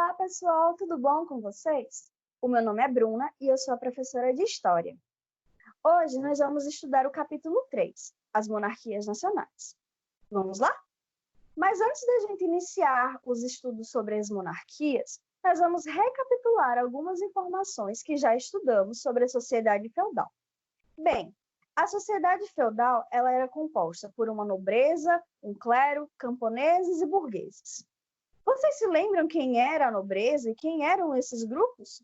Olá, pessoal, tudo bom com vocês? O meu nome é Bruna e eu sou a professora de História. Hoje nós vamos estudar o capítulo 3, as monarquias nacionais. Vamos lá? Mas antes da gente iniciar os estudos sobre as monarquias, nós vamos recapitular algumas informações que já estudamos sobre a sociedade feudal. Bem, a sociedade feudal ela era composta por uma nobreza, um clero, camponeses e burgueses. Vocês se lembram quem era a nobreza e quem eram esses grupos?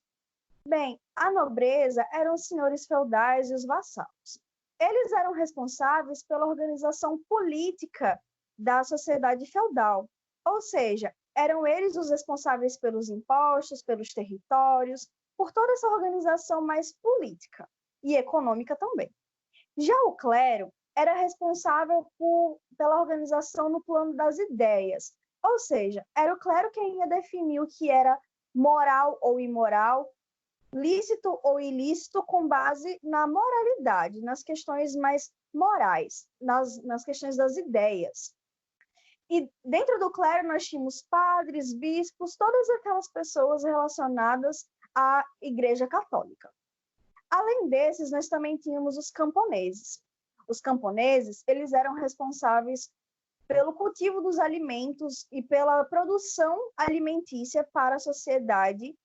Bem, a nobreza eram os senhores feudais e os vassalos. Eles eram responsáveis pela organização política da sociedade feudal, ou seja, eram eles os responsáveis pelos impostos, pelos territórios, por toda essa organização mais política e econômica também. Já o clero era responsável pela organização no plano das ideias, ou seja, era o clero quem ia definir o que era moral ou imoral, lícito ou ilícito, com base na moralidade, nas questões mais morais, nas questões das ideias. E dentro do clero nós tínhamos padres, bispos, todas aquelas pessoas relacionadas à Igreja Católica. Além desses, nós também tínhamos os camponeses. Os camponeses, eles eram responsáveis pelo cultivo dos alimentos e pela produção alimentícia para a sociedade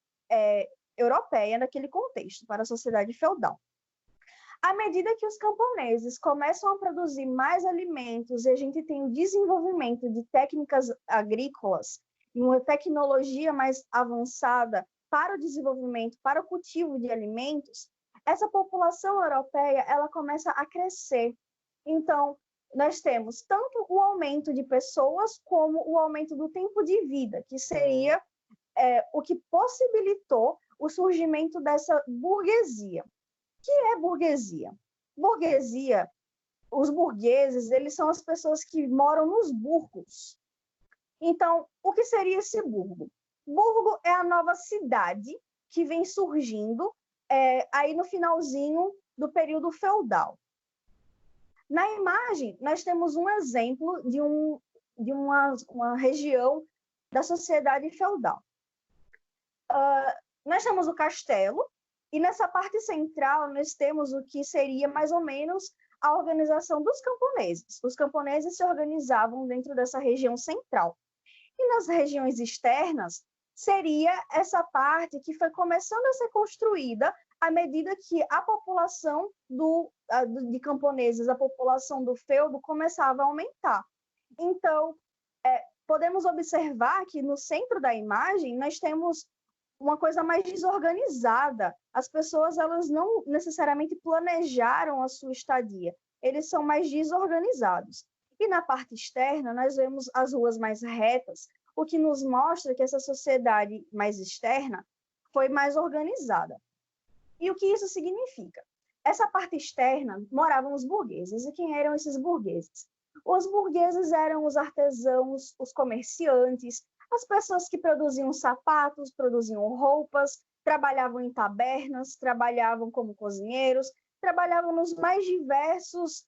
europeia naquele contexto, para a sociedade feudal. À medida que os camponeses começam a produzir mais alimentos e a gente tem o desenvolvimento de técnicas agrícolas e uma tecnologia mais avançada para o desenvolvimento, para o cultivo de alimentos, essa população europeia ela começa a crescer. Então, nós temos tanto o aumento de pessoas como o aumento do tempo de vida, que seria o que possibilitou o surgimento dessa burguesia. O que é burguesia? Burguesia, os burgueses, eles são as pessoas que moram nos burgos. Então, o que seria esse burgo? Burgo é a nova cidade que vem surgindo aí no finalzinho do período feudal. Na imagem, nós temos um exemplo de uma região da sociedade feudal. Nós temos o castelo, e nessa parte central nós temos o que seria mais ou menos a organização dos camponeses. Os camponeses se organizavam dentro dessa região central. E nas regiões externas, seria essa parte que foi começando a ser construída à medida que a população de camponeses, a população do feudo começava a aumentar. Então, podemos observar que no centro da imagem nós temos uma coisa mais desorganizada. As pessoas elas não necessariamente planejaram a sua estadia, eles são mais desorganizados. E na parte externa nós vemos as ruas mais retas, o que nos mostra que essa sociedade mais externa foi mais organizada. E o que isso significa? Essa parte externa moravam os burgueses. E quem eram esses burgueses? Os burgueses eram os artesãos, os comerciantes, as pessoas que produziam sapatos, produziam roupas, trabalhavam em tabernas, trabalhavam como cozinheiros, trabalhavam nos mais diversos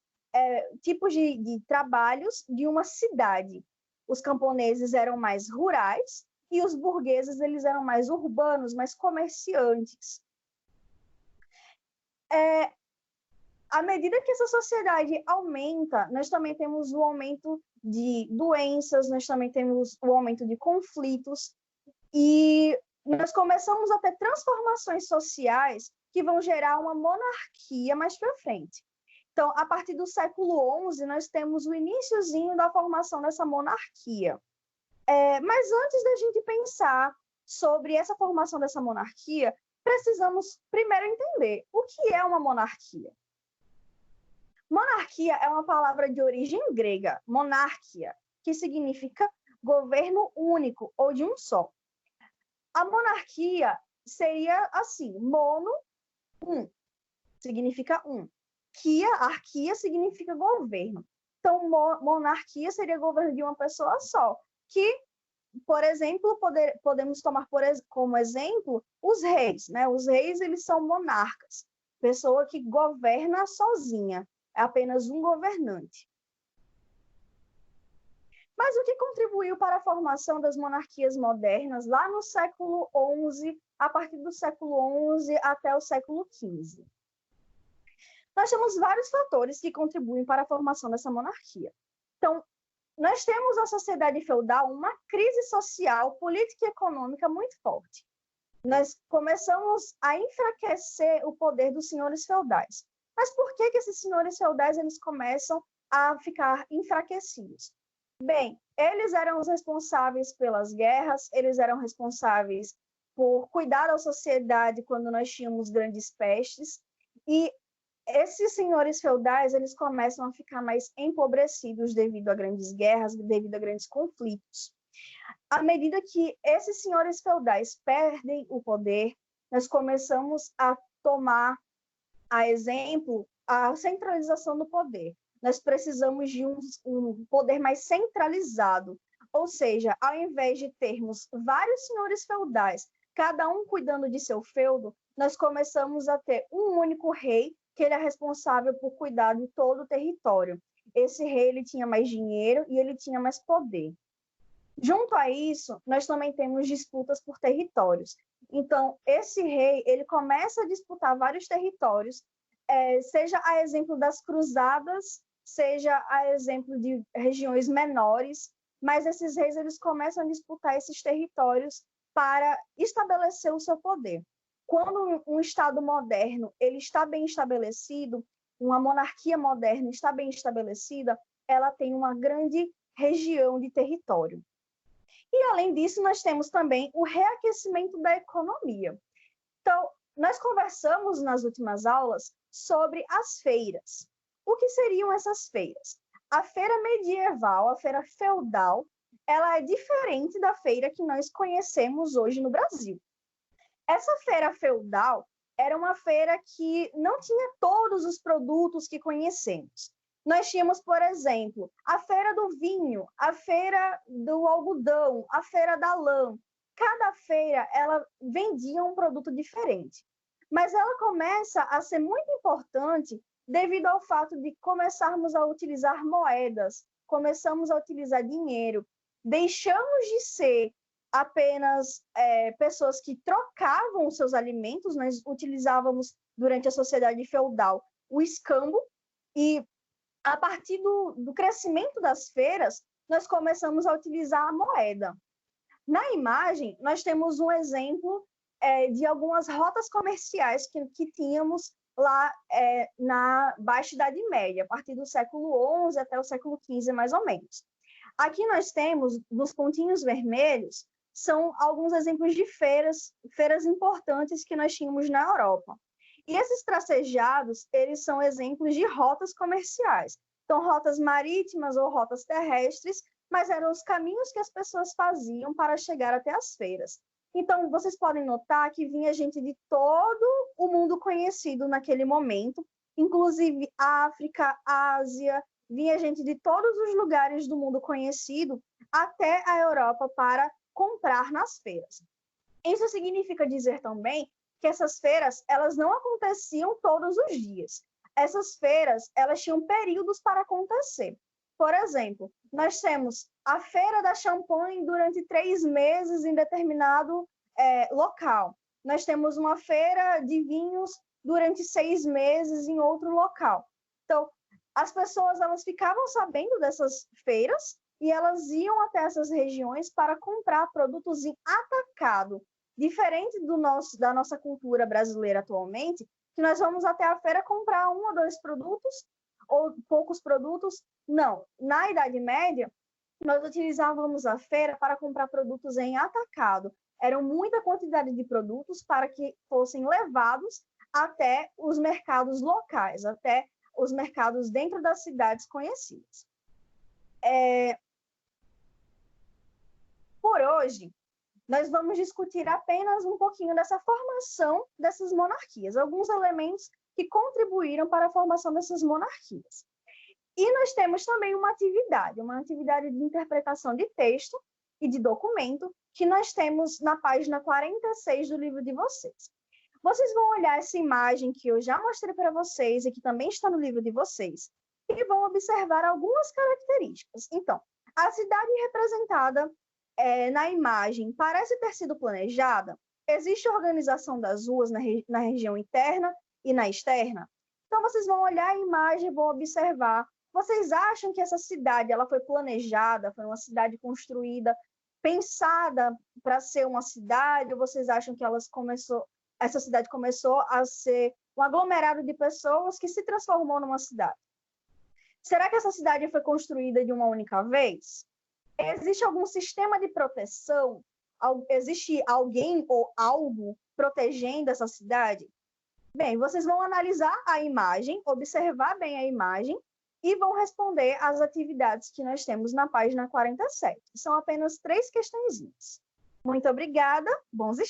tipos de trabalhos de uma cidade. Os camponeses eram mais rurais e os burgueses eles eram mais urbanos, mais comerciantes. À medida que essa sociedade aumenta, nós também temos o aumento de doenças, nós também temos o aumento de conflitos, e nós começamos a ter transformações sociais que vão gerar uma monarquia mais para frente. Então, a partir do século XI, nós temos o iniciozinho da formação dessa monarquia. Mas antes da gente pensar sobre essa formação dessa monarquia, precisamos primeiro entender o que é uma monarquia. Monarquia é uma palavra de origem grega, monarquia, que significa governo único ou de um só. A monarquia seria assim, mono, significa um. Arquia significa governo. Então, monarquia seria governo de uma pessoa só, que, por exemplo, podemos tomar como exemplo os reis, né? Os reis, eles são monarcas, pessoa que governa sozinha, é apenas um governante. Mas o que contribuiu para a formação das monarquias modernas lá no século XI, a partir do século XI até o século XV? Nós temos vários fatores que contribuem para a formação dessa monarquia. Então, nós temos na sociedade feudal uma crise social, política e econômica muito forte. Nós começamos a enfraquecer o poder dos senhores feudais. Mas por que esses senhores feudais eles começam a ficar enfraquecidos? Bem, eles eram os responsáveis pelas guerras, eles eram responsáveis por cuidar da sociedade quando nós tínhamos grandes pestes, e esses senhores feudais eles começam a ficar mais empobrecidos devido a grandes guerras, devido a grandes conflitos. À medida que esses senhores feudais perdem o poder, nós começamos a tomar, a exemplo, a centralização do poder. Nós precisamos de um poder mais centralizado, ou seja, ao invés de termos vários senhores feudais, cada um cuidando de seu feudo, nós começamos a ter um único rei, que ele é responsável por cuidar de todo o território. Esse rei ele tinha mais dinheiro e ele tinha mais poder. Junto a isso, nós também temos disputas por territórios. Então, esse rei ele começa a disputar vários territórios, seja a exemplo das cruzadas, seja a exemplo de regiões menores, mas esses reis eles começam a disputar esses territórios para estabelecer o seu poder. Quando um Estado moderno ele está bem estabelecido, uma monarquia moderna está bem estabelecida, ela tem uma grande região de território. E, além disso, nós temos também o reaquecimento da economia. Então, nós conversamos nas últimas aulas sobre as feiras. O que seriam essas feiras? A feira medieval, a feira feudal, ela é diferente da feira que nós conhecemos hoje no Brasil. Essa feira feudal era uma feira que não tinha todos os produtos que conhecemos. Nós tínhamos, por exemplo, a feira do vinho, a feira do algodão, a feira da lã. Cada feira, ela vendia um produto diferente. Mas ela começa a ser muito importante devido ao fato de começarmos a utilizar moedas, começamos a utilizar dinheiro, deixamos de ser apenas pessoas que trocavam os seus alimentos, nós utilizávamos durante a sociedade feudal o escambo, e a partir do crescimento das feiras, nós começamos a utilizar a moeda. Na imagem, nós temos um exemplo de algumas rotas comerciais que tínhamos lá na Baixa Idade Média, a partir do século XI até o século XV, mais ou menos. Aqui nós temos, nos pontinhos vermelhos, são alguns exemplos de feiras importantes que nós tínhamos na Europa. E esses tracejados, eles são exemplos de rotas comerciais. Então, rotas marítimas ou rotas terrestres, mas eram os caminhos que as pessoas faziam para chegar até as feiras. Então, vocês podem notar que vinha gente de todo o mundo conhecido naquele momento, inclusive África, Ásia, vinha gente de todos os lugares do mundo conhecido até a Europa para comprar nas feiras. Isso significa dizer também que essas feiras, elas não aconteciam todos os dias. Essas feiras, elas tinham períodos para acontecer. Por exemplo, nós temos a Feira da Champanhe durante 3 meses em determinado local. Nós temos uma feira de vinhos durante 6 meses em outro local. Então, as pessoas elas ficavam sabendo dessas feiras e elas iam até essas regiões para comprar produtos em atacado. Diferente da nossa cultura brasileira atualmente, que nós vamos até a feira comprar 1 ou 2 produtos, ou poucos produtos. Não. Na Idade Média, nós utilizávamos a feira para comprar produtos em atacado. Era muita quantidade de produtos para que fossem levados até os mercados locais, até os mercados dentro das cidades conhecidas. Por hoje, nós vamos discutir apenas um pouquinho dessa formação dessas monarquias, alguns elementos que contribuíram para a formação dessas monarquias. E nós temos também uma atividade de interpretação de texto e de documento, que nós temos na página 46 do livro de vocês. Vocês vão olhar essa imagem que eu já mostrei para vocês e que também está no livro de vocês, e vão observar algumas características. Então, A cidade representada na imagem parece ter sido planejada? Existe organização das ruas na região interna e na externa? Então, vocês vão olhar a imagem e vão observar. Vocês acham que essa cidade ela foi planejada, foi uma cidade construída, pensada para ser uma cidade? Ou vocês acham que essa cidade começou a ser um aglomerado de pessoas que se transformou numa cidade? Será que essa cidade foi construída de uma única vez? Existe algum sistema de proteção? Existe alguém ou algo protegendo essa cidade? Bem, vocês vão analisar a imagem, observar bem a imagem e vão responder às atividades que nós temos na página 47. São apenas 3 questõezinhas. Muito obrigada, bons estudos!